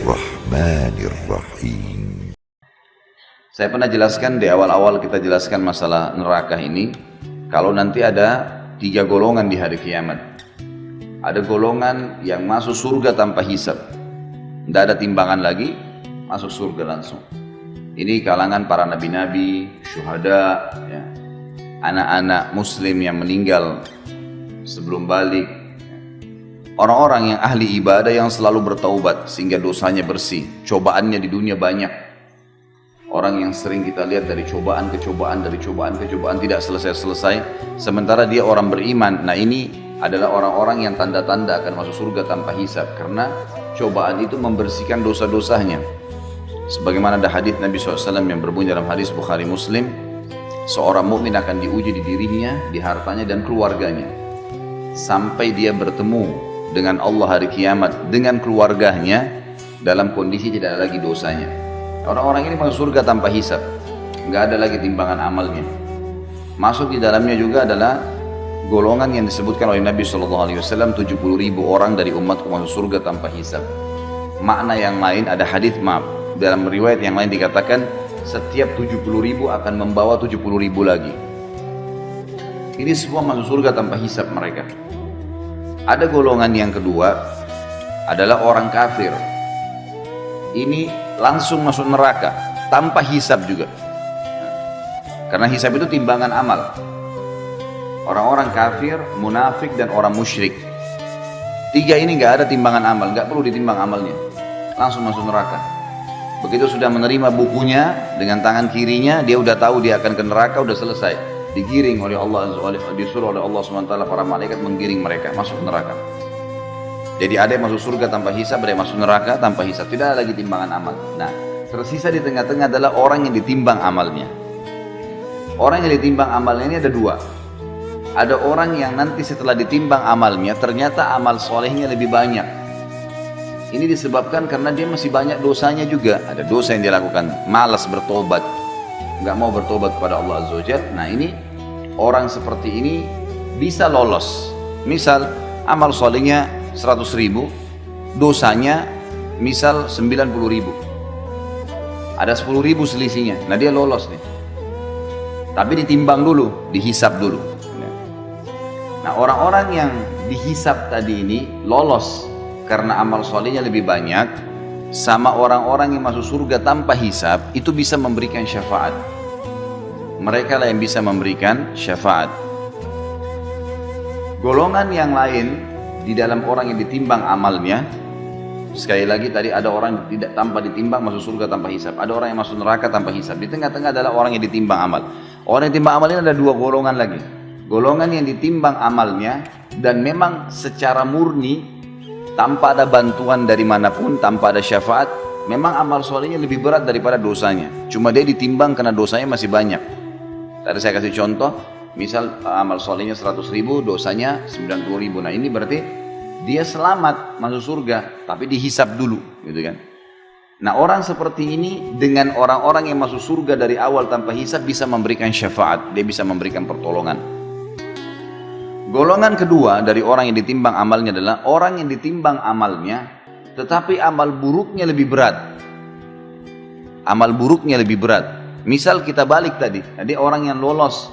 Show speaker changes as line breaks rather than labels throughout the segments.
الرحمن الرحيم.
Saya pernah jelaskan di awal-awal kita jelaskan masalah neraka ini. Kalau nanti ada 3 golongan di hari kiamat. Ada golongan yang masuk surga tanpa hisab. Tidak ada timbangan lagi, masuk surga langsung. Ini kalangan para nabi-nabi, syuhada, ya, anak-anak muslim yang meninggal sebelum balik. Orang-orang yang ahli ibadah yang selalu bertaubat sehingga dosanya bersih. Cobaannya di dunia banyak. Orang yang sering kita lihat dari cobaan ke cobaan, dari cobaan ke cobaan tidak selesai-selesai. Sementara dia orang beriman. Nah ini adalah orang-orang yang tanda-tanda akan masuk surga tanpa hisab. Karena cobaan itu membersihkan dosa-dosanya. Sebagaimana ada hadis Nabi SAW yang berbunyi dalam hadis Bukhari Muslim. Seorang mukmin akan diuji di dirinya, di hartanya dan keluarganya. Sampai dia bertemu dengan Allah hari kiamat, dengan keluarganya, dalam kondisi tidak ada lagi dosanya. Orang-orang ini masuk surga tanpa hisab, nggak ada lagi timbangan amalnya. Masuk di dalamnya juga adalah golongan yang disebutkan oleh Nabi SAW, 70.000 orang dari umatku masuk surga tanpa hisab. Makna yang lain ada hadis dalam riwayat yang lain dikatakan setiap 70.000 akan membawa 70.000 lagi. Ini semua masuk surga tanpa hisab mereka. Ada golongan yang kedua adalah orang kafir. Ini langsung masuk neraka tanpa hisab juga. Karena hisab itu timbangan amal. Orang-orang kafir, munafik dan orang musyrik. 3 ini nggak ada timbangan amal, nggak perlu ditimbang amalnya. Langsung masuk neraka. Begitu sudah menerima bukunya dengan tangan kirinya, dia udah tahu dia akan ke neraka, udah selesai. Digiring oleh Allah, disuruh oleh Allah SWT para malaikat menggiring mereka masuk neraka. Jadi ada yang masuk surga tanpa hisab, ada yang masuk neraka tanpa hisab. Tidak ada lagi timbangan amal. Nah, tersisa di tengah-tengah adalah orang yang ditimbang amalnya. Orang yang ditimbang amalnya ini ada 2. Ada orang yang nanti setelah ditimbang amalnya, ternyata amal solehnya lebih banyak. Ini disebabkan karena dia masih banyak dosanya juga. Ada dosa yang dia lakukan, malas bertobat, nggak mau bertobat kepada Allah Azza wa Jalla. Nah ini, orang seperti ini bisa lolos. Misal, amal solehnya 100.000, dosanya misal 90.000, ada 10.000 selisihnya. Nah dia lolos nih, tapi ditimbang dulu, dihisab dulu. Nah orang-orang yang dihisab tadi ini lolos karena amal solehnya lebih banyak, sama orang-orang yang masuk surga tanpa hisab itu bisa memberikan syafaat. Mereka lah yang bisa memberikan syafaat. Golongan yang lain di dalam orang yang ditimbang amalnya, sekali lagi tadi ada orang tidak tanpa ditimbang masuk surga tanpa hisab, ada orang yang masuk neraka tanpa hisab. Di tengah-tengah adalah orang yang ditimbang amal. Orang yang ditimbang amal ini ada 2 golongan lagi. Golongan yang ditimbang amalnya dan memang secara murni tanpa ada bantuan dari manapun, tanpa ada syafaat, memang amal solehnya lebih berat daripada dosanya. Cuma dia ditimbang karena dosanya masih banyak. Tadi saya kasih contoh, misal amal solehnya 100.000, dosanya 90.000. Nah ini berarti dia selamat masuk surga, tapi dihisab dulu, gitu kan? Nah orang seperti ini dengan orang-orang yang masuk surga dari awal tanpa hisab bisa memberikan syafaat, dia bisa memberikan pertolongan. Golongan kedua dari orang yang ditimbang amalnya adalah orang yang ditimbang amalnya, tetapi amal buruknya lebih berat. Amal buruknya lebih berat. Misal kita balik tadi orang yang lolos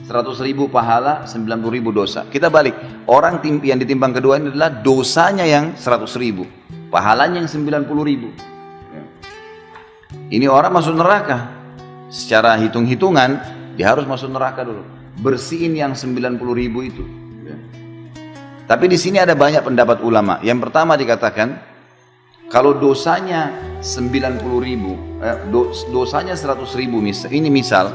100.000 pahala, 90.000 dosa. Kita balik, orang yang ditimbang kedua ini adalah dosanya yang 100.000, pahalanya yang 90.000. Ini orang masuk neraka. Secara hitung-hitungan dia harus masuk neraka dulu, bersihin yang 90.000 itu. Tapi di sini ada banyak pendapat ulama. Yang pertama dikatakan, kalau dosanya 90.000, dosanya 100.000 ini misal,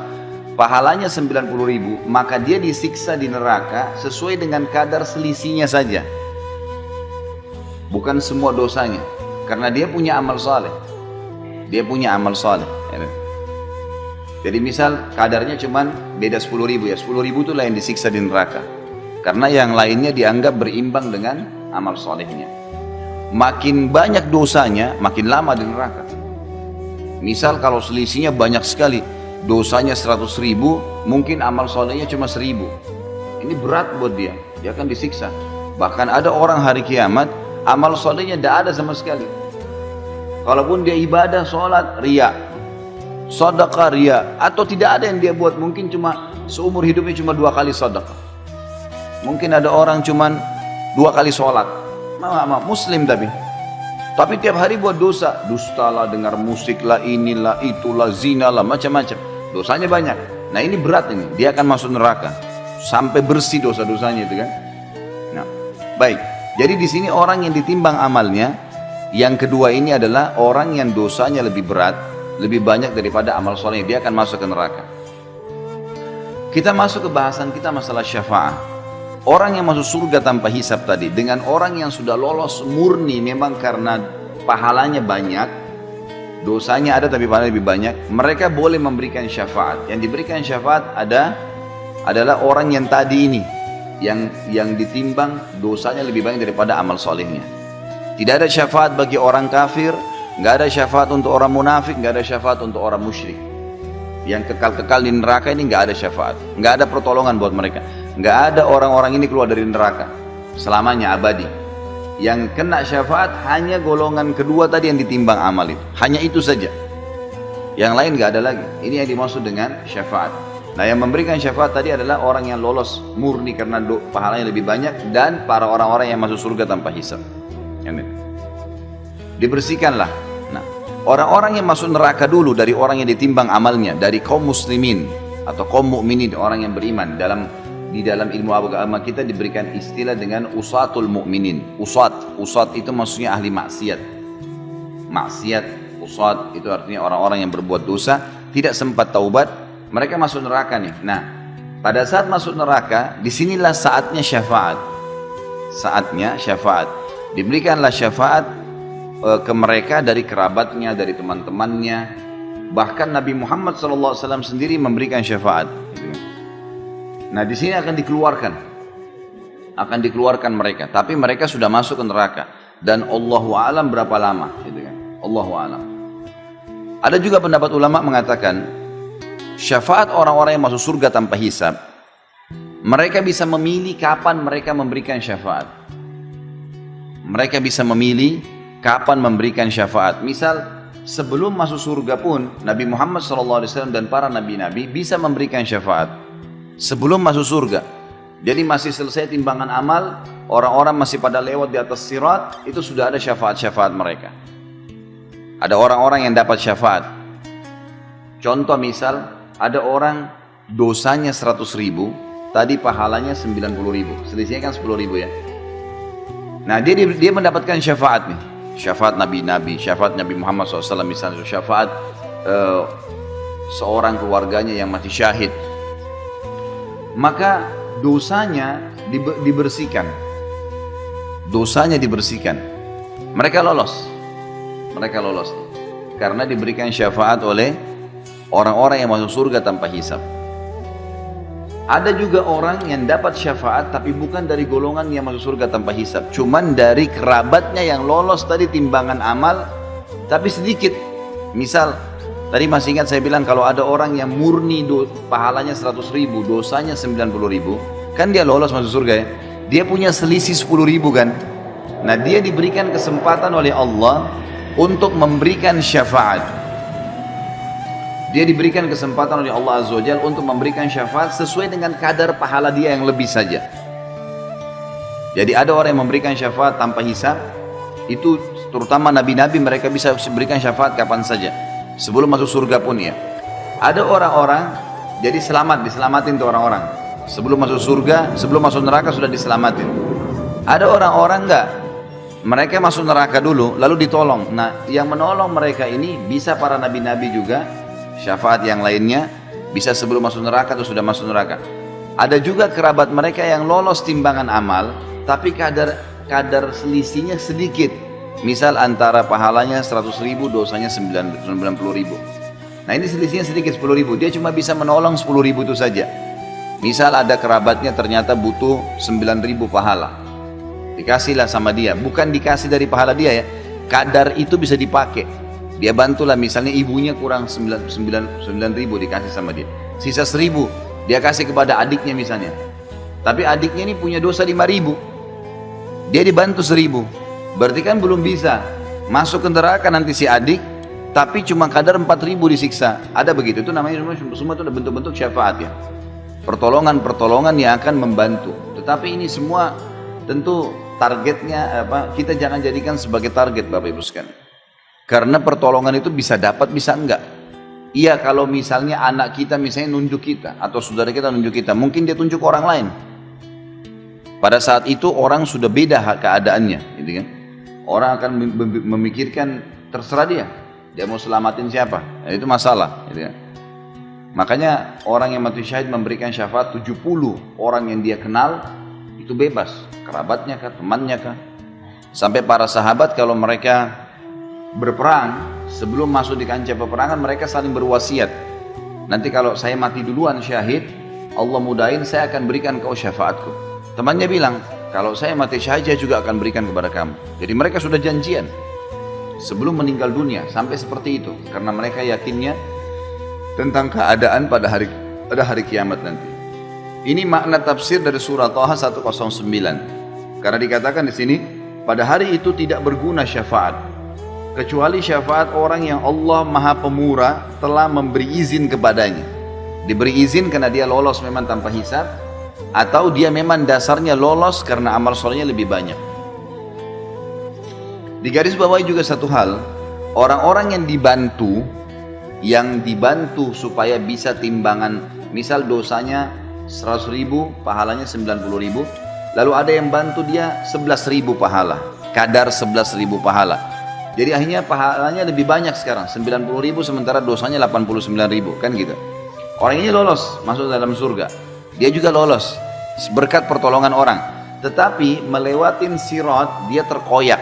pahalanya 90.000, maka dia disiksa di neraka sesuai dengan kadar selisihnya saja, bukan semua dosanya, karena dia punya amal saleh. Dia punya amal saleh. Jadi misal kadarnya cuman beda 10.000 ya, 10.000 itulah yang disiksa di neraka, karena yang lainnya dianggap berimbang dengan amal salehnya. Makin banyak dosanya, makin lama di neraka. Misal kalau selisihnya banyak sekali, dosanya 100.000, mungkin amal solehnya cuma 1.000. Ini berat buat dia akan disiksa. Bahkan ada orang hari kiamat amal solehnya tidak ada sama sekali. Kalaupun dia ibadah, sholat, riya, sedekah, riya, atau tidak ada yang dia buat, mungkin cuma seumur hidupnya cuma 2 kali sedekah. Mungkin ada orang cuma 2 kali sholat, muslim tapi tiap hari buat dosa, dusta lah, dengar musik lah, inilah, itulah, zina lah, macam-macam. Dosanya banyak. Nah ini berat ini, dia akan masuk neraka sampai bersih dosa-dosanya itu kan. Nah, baik. Jadi di sini orang yang ditimbang amalnya, yang kedua ini adalah orang yang dosanya lebih berat, lebih banyak daripada amal soleh, dia akan masuk ke neraka. Kita masuk ke bahasan kita masalah syafaat. Orang yang masuk surga tanpa hisab tadi dengan orang yang sudah lolos murni memang karena pahalanya banyak, dosanya ada tapi pahalanya lebih banyak, mereka boleh memberikan syafaat. Yang diberikan syafaat adalah orang yang tadi ini, yang ditimbang dosanya lebih banyak daripada amal solehnya. Tidak ada syafaat bagi orang kafir, nggak ada syafaat untuk orang munafik, nggak ada syafaat untuk orang musyrik. Yang kekal-kekal di neraka ini nggak ada syafaat, nggak ada pertolongan buat mereka. Nggak ada orang-orang ini keluar dari neraka selamanya abadi. Yang kena syafaat hanya golongan kedua tadi yang ditimbang amal itu, hanya itu saja. Yang lain nggak ada lagi. Ini yang dimaksud dengan syafaat. Nah, yang memberikan syafaat tadi adalah orang yang lolos murni karena pahalanya lebih banyak, dan para orang-orang yang masuk surga tanpa hisab. Dibersihkanlah. Nah, orang-orang yang masuk neraka dulu dari orang yang ditimbang amalnya, dari kaum muslimin atau kaum mukminin, orang yang beriman. Di dalam ilmu agama kita diberikan istilah dengan usatul mukminin. Usat itu maksudnya ahli maksiat. Maksiat, usat itu artinya orang-orang yang berbuat dosa, tidak sempat taubat, mereka masuk neraka nih. Nah, pada saat masuk neraka, disinilah saatnya syafaat. Saatnya syafaat. Diberikanlah syafaat ke mereka dari kerabatnya, dari teman-temannya. Bahkan Nabi Muhammad SAW sendiri memberikan syafaat. Nah, di sini akan dikeluarkan mereka, tapi mereka sudah masuk ke neraka, dan Allahu a'lam berapa lama, gitu kan? Allahu a'lam. Ada juga pendapat ulama mengatakan syafaat orang-orang yang masuk surga tanpa hisab, mereka bisa memilih kapan mereka memberikan syafaat. Mereka bisa memilih kapan memberikan syafaat. Misal sebelum masuk surga pun Nabi Muhammad SAW dan para nabi-nabi bisa memberikan syafaat sebelum masuk surga. Jadi masih selesai timbangan amal, orang-orang masih pada lewat di atas sirat, itu sudah ada syafaat-syafaat mereka. Ada orang-orang yang dapat syafaat. Contoh misal, ada orang dosanya 100.000, tadi pahalanya 90.000, selisihnya kan 10.000 ya. Nah, dia mendapatkan syafaat nih, syafaat nabi-nabi, syafaat Nabi Muhammad SAW misalnya, syafaat seorang keluarganya yang mati syahid. Maka dosanya dibersihkan. Dosanya dibersihkan. Mereka lolos. Karena diberikan syafaat oleh orang-orang yang masuk surga tanpa hisab. Ada juga orang yang dapat syafaat tapi bukan dari golongan yang masuk surga tanpa hisab, cuman dari kerabatnya yang lolos tadi timbangan amal tapi sedikit. Misal tadi masih ingat saya bilang kalau ada orang yang murni pahalanya 100.000, dosanya 90.000, kan dia lolos masuk surga ya. Dia punya selisih 10.000 kan. Nah, dia diberikan kesempatan oleh Allah untuk memberikan syafaat. Dia diberikan kesempatan oleh Allah Azza wa Jalla untuk memberikan syafaat sesuai dengan kadar pahala dia yang lebih saja. Jadi ada orang yang memberikan syafaat tanpa hisab, itu terutama nabi-nabi, mereka bisa berikan syafaat kapan saja, sebelum masuk surga pun ya. Ada orang-orang jadi diselamatin tuh orang-orang. Sebelum masuk surga, sebelum masuk neraka sudah diselamatin. Ada orang-orang enggak, mereka masuk neraka dulu lalu ditolong. Nah, yang menolong mereka ini bisa para nabi-nabi juga. Syafaat yang lainnya bisa sebelum masuk neraka atau sudah masuk neraka. Ada juga kerabat mereka yang lolos timbangan amal, tapi kadar selisihnya sedikit. Misal antara pahalanya 100.000, dosanya 90.000. Nah, ini selisihnya sedikit 10.000. Dia cuma bisa menolong 10.000 itu saja. Misal ada kerabatnya ternyata butuh 9.000 pahala, dikasihlah sama dia. Bukan dikasih dari pahala dia ya, kadar itu bisa dipakai. Dia bantulah, misalnya ibunya kurang 9.000 dikasih sama dia, sisa 1.000 dia kasih kepada adiknya misalnya. Tapi adiknya ini punya dosa 5.000, dia dibantu 1.000, berarti kan belum bisa. Masuk ke neraka nanti si adik, tapi cuma kadar 4.000 disiksa. Ada begitu, itu namanya semua itu bentuk-bentuk syafaat ya. Pertolongan-pertolongan yang akan membantu. Tetapi ini semua tentu targetnya apa? Kita jangan jadikan sebagai target Bapak Ibu sekalian. Karena pertolongan itu bisa dapat, bisa enggak. Iya, kalau misalnya anak kita misalnya nunjuk kita atau saudara kita nunjuk kita, mungkin dia tunjuk orang lain. Pada saat itu orang sudah beda keadaannya, gitu kan? Orang akan memikirkan terserah dia mau selamatin siapa, nah, itu masalah, gitu kan? Makanya orang yang mati syahid memberikan syafaat 70 orang yang dia kenal itu bebas, kerabatnya kah, temannya kah. Sampai para sahabat kalau mereka berperang, sebelum masuk di kancah peperangan mereka saling berwasiat, nanti kalau saya mati duluan syahid, Allah mudahin saya akan berikan kau syafaatku. Temannya bilang, kalau saya mati syahid saya juga akan berikan kepada kamu. Jadi mereka sudah janjian sebelum meninggal dunia, sampai seperti itu, karena mereka yakinnya tentang keadaan pada hari kiamat nanti. Ini makna tafsir dari surah Taha 109. Karena dikatakan di sini, pada hari itu tidak berguna syafaat, kecuali syafaat orang yang Allah Maha Pemurah telah memberi izin kepadanya. Diberi izin karena dia lolos memang tanpa hisab, atau dia memang dasarnya lolos karena amal solehnya lebih banyak. Di garis bawahi juga satu hal, orang-orang yang dibantu supaya bisa timbangan, misal dosanya 100.000, pahalanya 90.000, lalu ada yang bantu dia 11.000 pahala, kadar 11.000 pahala. Jadi akhirnya pahalanya lebih banyak sekarang, 90.000 sementara dosanya 89.000, kan gitu. Orang ini lolos masuk dalam surga, dia juga lolos berkat pertolongan orang, tetapi melewatin sirat dia terkoyak.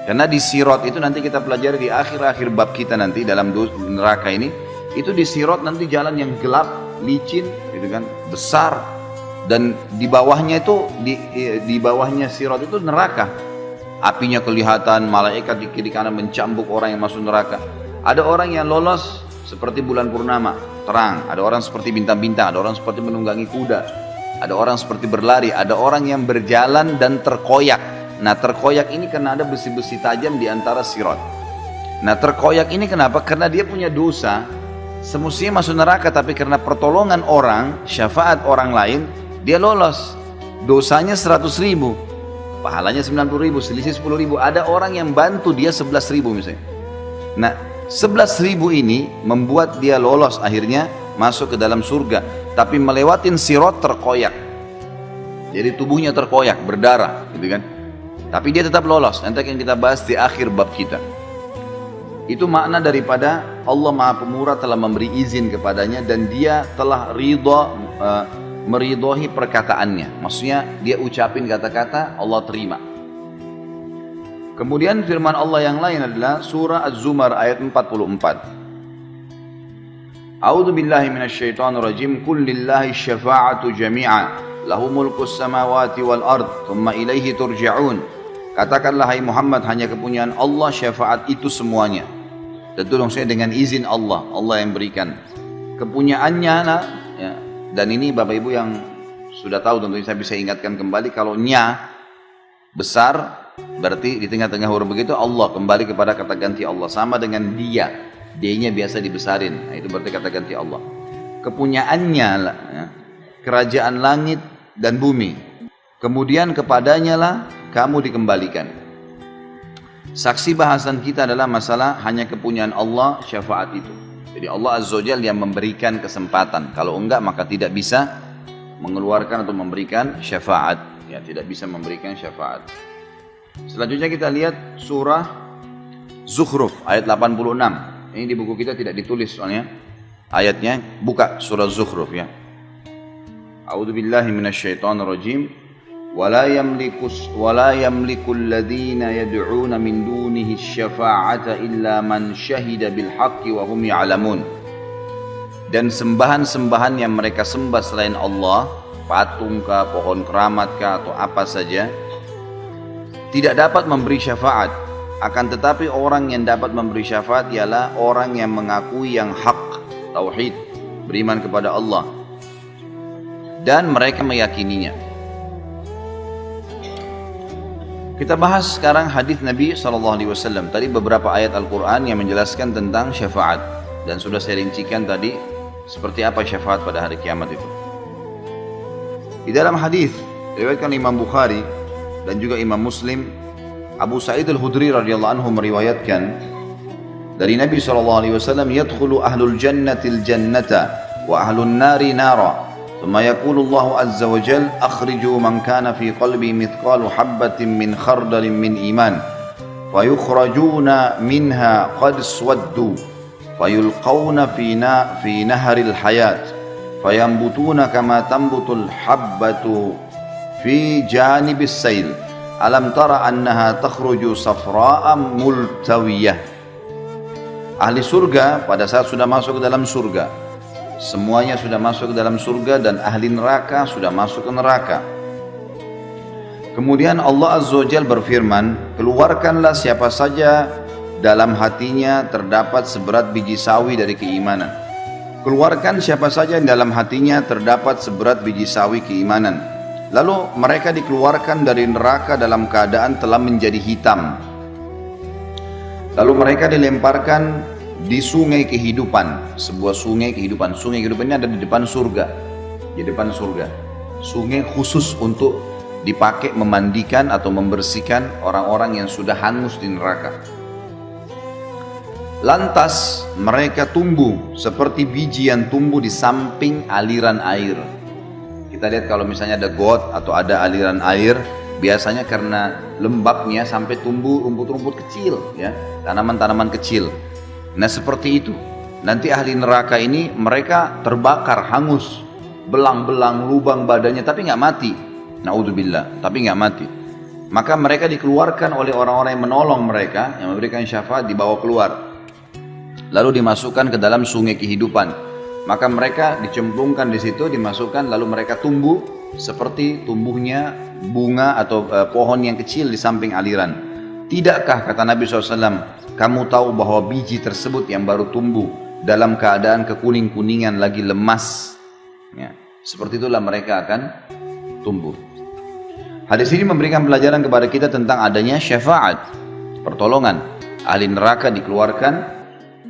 Karena di sirat itu nanti kita pelajari di akhir-akhir bab kita nanti dalam neraka ini, itu di sirat nanti jalan yang gelap, licin, gitu kan, besar, dan di bawahnya itu di bawahnya sirat itu neraka. Apinya kelihatan, malaikat di kiri kanan mencambuk orang yang masuk neraka. Ada orang yang lolos seperti bulan purnama, terang. Ada orang seperti bintang-bintang, ada orang seperti menunggangi kuda, ada orang seperti berlari, ada orang yang berjalan dan terkoyak. Nah, terkoyak ini karena ada besi-besi tajam di antara sirat. Nah, terkoyak ini kenapa? Karena dia punya dosa, semestinya masuk neraka, tapi karena pertolongan orang, syafaat orang lain, dia lolos. Dosanya 100.000, pahalanya 90.000, selisih 10.000. Ada orang yang bantu dia 11.000 misalnya. Nah, 11.000 ini membuat dia lolos, akhirnya masuk ke dalam surga, tapi melewatin sirat terkoyak. Jadi tubuhnya terkoyak, berdarah, gitu kan. Tapi dia tetap lolos. Nanti akan kita bahas di akhir bab kita. Itu makna daripada Allah Maha Pemurah telah memberi izin kepadanya dan dia telah meridhoi perkataannya. Maksudnya dia ucapin kata-kata, Allah terima. Kemudian firman Allah yang lain adalah surah Az-Zumar ayat 44. A'udzu billahi minasyaitonir rajim. Qul lillahi syafa'atu jami'a. Lahu mulkus samawati wal ard, thumma ilaihi turja'un. Katakanlah hai Muhammad, hanya kepunyaan Allah syafaat itu semuanya. Tentu dong saya dengan izin Allah, Allah yang berikan. Kepunyaannya ya. Dan ini Bapak Ibu yang sudah tahu tentunya saya bisa ingatkan kembali, kalau nya besar berarti di tengah-tengah huruf begitu Allah, kembali kepada kata ganti Allah. Sama dengan dia, D-nya biasa dibesarin, nah, itu berarti kata ganti Allah. Kepunyaannya ya, kerajaan langit dan bumi, kemudian kepadanya lah kamu dikembalikan. Saksi bahasan kita adalah masalah hanya kepunyaan Allah syafaat itu. Jadi Allah Azza wa Jalla yang memberikan kesempatan. Kalau enggak maka tidak bisa mengeluarkan atau memberikan syafaat. Ya, tidak bisa memberikan syafaat. Selanjutnya kita lihat surah Zukhruf ayat 86. Ini di buku kita tidak ditulis soalnya ayatnya. Buka surah Zukhruf ya. A'udzu billahi minasyaitonir rajim. ولا يملك الذين يدعون من دونه الشفاعة إلا من شهد بالحق وهم يعلمون. Dan sembahan-sembahan yang mereka sembah selain Allah, patung kah, pohon keramat kah, atau apa saja, tidak dapat memberi syafaat. Akan tetapi orang yang dapat memberi syafaat ialah orang yang mengakui yang hak, tauhid, beriman kepada Allah, dan mereka meyakininya. Kita bahas sekarang hadis Nabi SAW. Tadi beberapa ayat Al-Quran yang menjelaskan tentang syafaat. Dan sudah saya rincikan tadi seperti apa syafaat pada hari kiamat itu. Di dalam hadis riwayatkan Imam Bukhari dan juga Imam Muslim, Abu Sa'id Al-Khudri radhiyallahu anhu meriwayatkan dari Nabi SAW, yadkhulu ahlul jannatil jannata wa ahlun nari nara. ثم يقول الله عز وجل أخرجوا من كان في قلبي مثقال حبة من خردل من إيمان فيخرجون منها قد اسودوا فيلقون في نهر الحياة فينبتون كما تنبت الحبة في جانب السيل ألم تر أنها تخرج صفراء ملتوية. Ahli surga pada saat sudah masuk ke dalam surga, semuanya sudah masuk ke dalam surga, dan ahli neraka sudah masuk ke neraka. Kemudian Allah Azza wa Jalla berfirman, keluarkanlah siapa saja dalam hatinya terdapat seberat biji sawi dari keimanan. Keluarkan siapa saja dalam hatinya terdapat seberat biji sawi keimanan. Lalu mereka dikeluarkan dari neraka dalam keadaan telah menjadi hitam. Lalu mereka dilemparkan di sungai kehidupan, sebuah sungai kehidupan. Sungai kehidupan ini ada di depan surga, di depan surga. Sungai khusus untuk dipakai memandikan atau membersihkan orang-orang yang sudah hangus di neraka. Lantas mereka tumbuh seperti biji yang tumbuh di samping aliran air. Kita lihat kalau misalnya ada got atau ada aliran air, biasanya karena lembabnya sampai tumbuh rumput-rumput kecil, ya, tanaman-tanaman kecil. Nah seperti itu, nanti ahli neraka ini mereka terbakar, hangus, belang-belang, lubang badannya, tapi nggak mati. Naudzubillah, tapi nggak mati. Maka mereka dikeluarkan oleh orang-orang yang menolong mereka, yang memberikan syafaat, dibawa keluar. Lalu dimasukkan ke dalam sungai kehidupan. Maka mereka dicemplungkan di situ, dimasukkan, lalu mereka tumbuh seperti tumbuhnya bunga atau pohon yang kecil di samping aliran. Tidakkah, kata Nabi SAW, kamu tahu bahwa biji tersebut yang baru tumbuh dalam keadaan kekuning-kuningan lagi lemas, ya, seperti itulah mereka akan tumbuh. Hadis ini memberikan pelajaran kepada kita tentang adanya syafaat, pertolongan. Ahli neraka dikeluarkan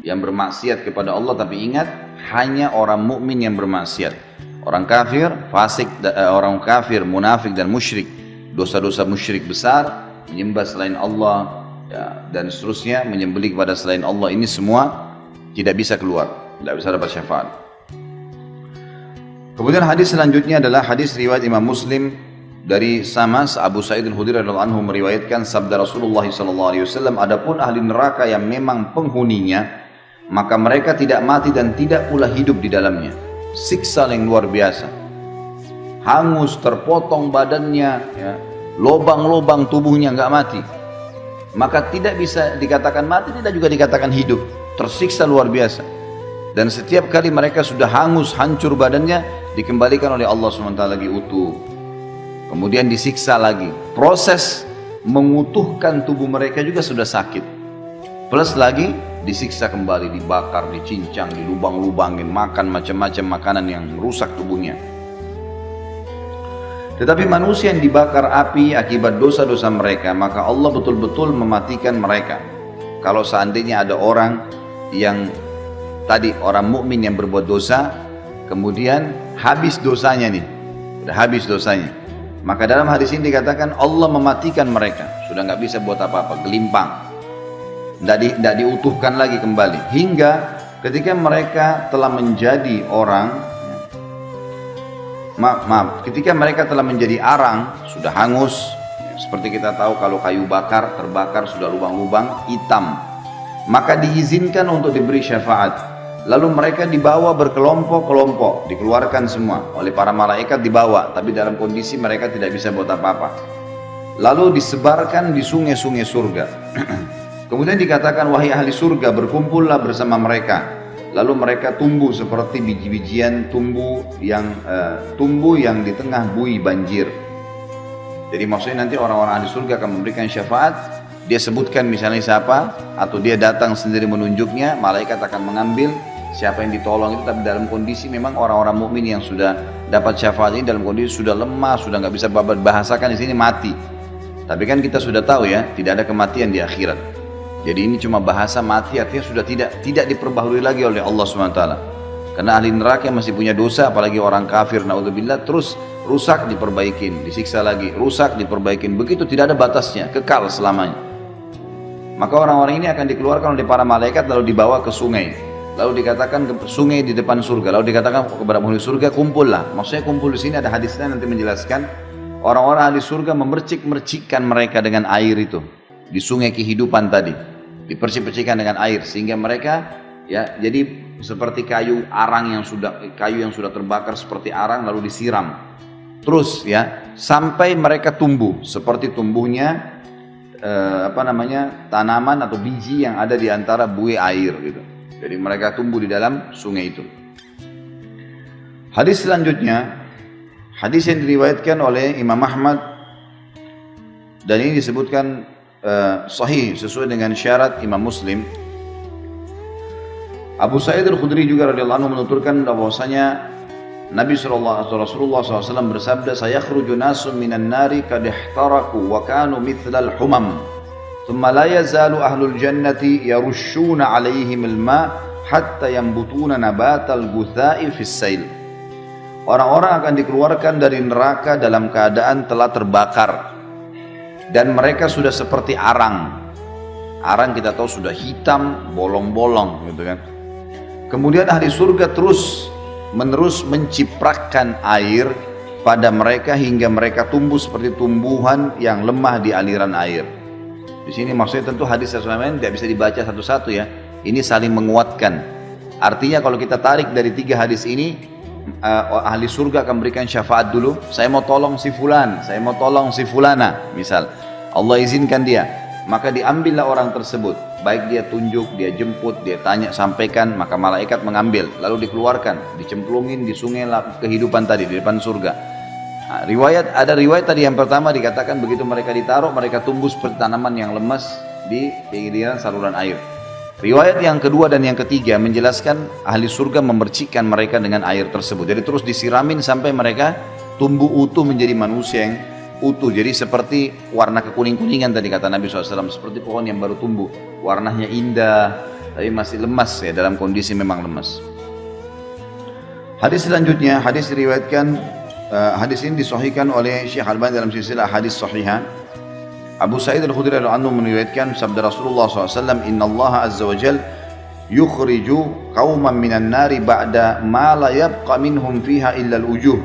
yang bermaksiat kepada Allah, tapi ingat, hanya orang mukmin yang bermaksiat. Orang kafir, fasik, orang kafir, munafik dan musyrik, dosa-dosa musyrik besar, menyembah selain Allah, ya, dan seterusnya, menyembelih kepada selain Allah, ini semua tidak bisa keluar, tidak bisa dapat syafaat. Kemudian hadis selanjutnya adalah hadis riwayat Imam Muslim dari sama Abu Sa'id Al-Khudri radhiyallahu anhu meriwayatkan sabda Rasulullah SAW, adapun ahli neraka yang memang penghuninya, maka mereka tidak mati dan tidak pula hidup di dalamnya. Siksa yang luar biasa, hangus, terpotong badannya, ya, lobang-lobang tubuhnya, nggak mati. Maka tidak bisa dikatakan mati, tidak juga dikatakan hidup, tersiksa luar biasa. Dan setiap kali mereka sudah hangus, hancur badannya, dikembalikan oleh Allah SWT lagi utuh. Kemudian disiksa lagi. Proses mengutuhkan tubuh mereka juga sudah sakit. Plus lagi disiksa kembali, dibakar, dicincang, dilubang-lubangin, makan macam-macam makanan yang merusak tubuhnya. Tetapi manusia yang dibakar api akibat dosa-dosa mereka, maka Allah betul-betul mematikan mereka. Kalau seandainya ada orang yang tadi orang mukmin yang berbuat dosa, kemudian habis dosanya nih, sudah habis dosanya, maka dalam hadis ini dikatakan Allah mematikan mereka, sudah nggak bisa buat apa-apa, gelimpang, tidak diutuhkan lagi kembali, hingga ketika mereka telah menjadi orang, ketika mereka telah menjadi arang, sudah hangus, seperti kita tahu kalau kayu bakar, terbakar, sudah lubang-lubang, hitam, maka diizinkan untuk diberi syafaat. Lalu mereka dibawa berkelompok-kelompok, dikeluarkan semua oleh para malaikat, dibawa, tapi dalam kondisi mereka tidak bisa buat apa-apa. Lalu disebarkan di sungai-sungai surga. Kemudian dikatakan, wahai ahli surga, berkumpullah bersama mereka. Lalu mereka tumbuh seperti biji-bijian tumbuh yang di tengah buih banjir. Jadi maksudnya nanti orang-orang ahli surga akan memberikan syafaat. Dia sebutkan misalnya siapa, atau dia datang sendiri menunjuknya, malaikat akan mengambil siapa yang ditolong itu, tapi dalam kondisi memang orang-orang mukmin yang sudah dapat syafaat ini dalam kondisi sudah lemah, sudah nggak bisa bahasakan di sini, mati. Tapi kan kita sudah tahu ya, tidak ada kematian di akhirat. Jadi ini cuma bahasa mati, artinya sudah tidak diperbaharui lagi oleh Allah SWT. Karena ahli neraka masih punya dosa, apalagi orang kafir, naudzubillah, terus rusak diperbaikin, disiksa lagi, rusak diperbaikin. Begitu, tidak ada batasnya, kekal selamanya. Maka orang-orang ini akan dikeluarkan oleh para malaikat lalu dibawa ke sungai. Lalu dikatakan ke sungai di depan surga. Lalu dikatakan kepada penghuni surga, kumpullah. Maksudnya kumpul di sini ada hadisnya nanti menjelaskan. Orang-orang ahli surga memercik-mercikkan mereka dengan air itu di sungai kehidupan tadi, dipercik-percikan dengan air sehingga mereka ya jadi seperti kayu yang sudah terbakar seperti arang lalu disiram terus ya sampai mereka tumbuh seperti tumbuhnya tanaman atau biji yang ada di antara buih air gitu. Jadi mereka tumbuh di dalam sungai itu. Hadis selanjutnya, hadis yang diriwayatkan oleh Imam Ahmad dan ini disebutkan sahih sesuai dengan syarat Imam Muslim. Abu Sa'id Al-Khudri juga radhiyallahu anhu menuturkan bahwasanya Nabi Rasulullah SAW bersabda, "Sayakhruju nasun minan nari qad ihtaraku wa kanu mithlal humam, thumma la yazalu ahlul jannati yarushuna 'alaihim al-ma' hatta yanbutuna nabatal gutha'i fis sail." Orang-orang akan dikeluarkan dari neraka dalam keadaan telah terbakar dan mereka sudah seperti arang. Arang kita tahu sudah hitam, bolong-bolong gitu kan. Kemudian ahli surga terus menerus mencipratkan air pada mereka hingga mereka tumbuh seperti tumbuhan yang lemah di aliran air. Di sini maksudnya tentu hadis Rasulullah tidak bisa dibaca satu-satu ya. Ini saling menguatkan. Artinya kalau kita tarik dari 3 hadis ini, ahli surga akan berikan syafaat dulu. Saya mau tolong si fulan, saya mau tolong si fulana, misal Allah izinkan dia, maka diambillah orang tersebut. Baik dia tunjuk, dia jemput, dia tanya, sampaikan, maka malaikat mengambil, lalu dikeluarkan, dicemplungin di sungai kehidupan tadi di depan surga. Nah, ada riwayat tadi yang pertama dikatakan begitu mereka ditaruh, mereka tumbuh seperti tanaman yang lemas di pinggiran saluran air. Riwayat yang kedua dan yang ketiga menjelaskan ahli surga memercikkan mereka dengan air tersebut. Jadi terus disiramin sampai mereka tumbuh utuh menjadi manusia yang utuh. Jadi seperti warna kekuning-kuningan tadi kata Nabi SAW, seperti pohon yang baru tumbuh. Warnanya indah, tapi masih lemas ya, dalam kondisi memang lemas. Hadis selanjutnya, hadis diriwayatkan, hadis ini disahihkan oleh Syekh Albani dalam silsilah hadis sahihah. Abu Sa'id Al-Khudri radhiyallahu anhu meriwayatkan sabda Rasulullah SAW, Inna Allah Azza wa Jal yukhriju qauman minan nari ba'da ma la yabqa minhum fiha illa al-ujuh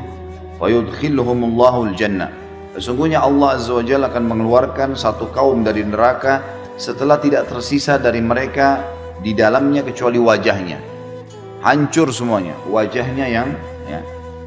wa yudkhilhumullahu al-jannah. Sesungguhnya Allah Azza wa Jalla akan mengeluarkan satu kaum dari neraka setelah tidak tersisa dari mereka di dalamnya kecuali wajahnya. Hancur semuanya, wajahnya yang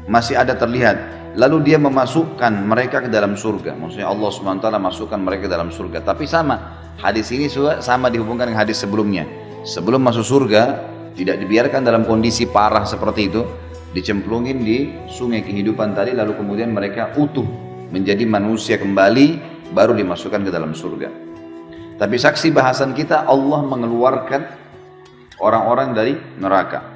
masih ada terlihat. Lalu dia memasukkan mereka ke dalam surga. Maksudnya Allah SWT masukkan mereka ke dalam surga. Tapi sama, hadis ini sama dihubungkan dengan hadis sebelumnya. Sebelum masuk surga, tidak dibiarkan dalam kondisi parah seperti itu, dicemplungin di sungai kehidupan tadi, lalu kemudian mereka utuh menjadi manusia kembali, baru dimasukkan ke dalam surga. Tapi saksi bahasan kita, Allah mengeluarkan orang-orang dari neraka.